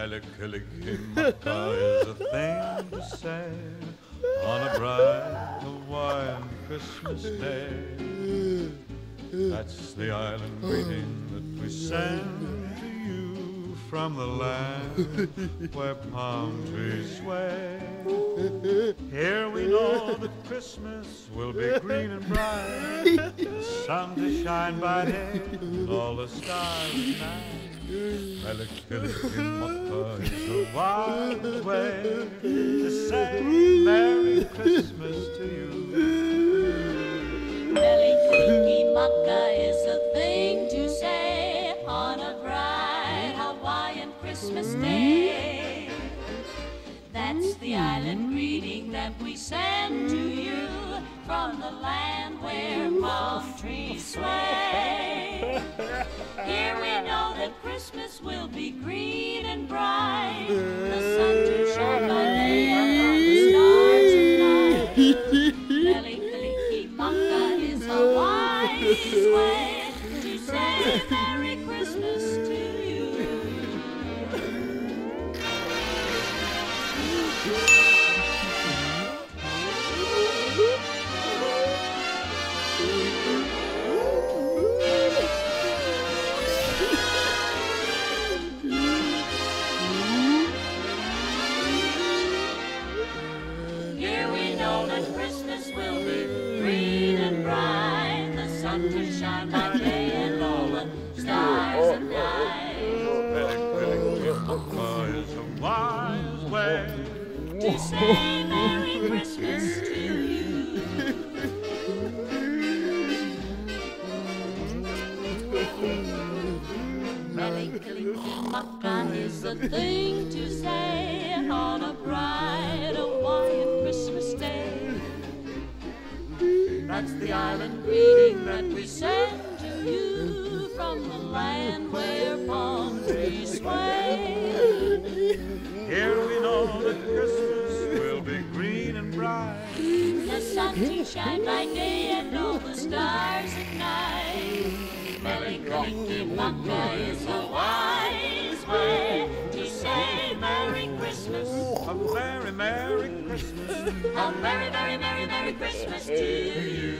Mele-Kalikimaka is a thing to say on a bright Hawaiian Christmas day. That's the island greeting that we send to you from the land where palm trees sway. Here we know that Christmas will be green and bright, the sun to shine by day, and all the stars at night. Mele-Kalikimaka is a wise way to say Merry Christmas to you. Mele-Kalikimaka is a thing to say on a bright Hawaiian Christmas day. That's the island greeting that we send to you from the land where palm trees sway. Here we know that Christmas will be green and bright, the sun to shine by day and all the stars at night. Mele-Kalikimaka is a wise way to say Merry Christmas to you. Here we know that Christmas will be green and bright, the sun to shine by day and all the stars at night. Mele-Kalikimaka is a wise way To say Merry Christmas to you. Mele-Kalikimaka is a thing to say on a bright Hawaiian Christmas day. That's the island greeting that we send to you from the land where palm trees sway. Here we know that Christmas will be green and bright. The sun to shine by day and all the stars at night. Mele-Kalikimaka is a wise way to say Merry Christmas. A very Merry Christmas. A very, very, very, Merry Christmas to you.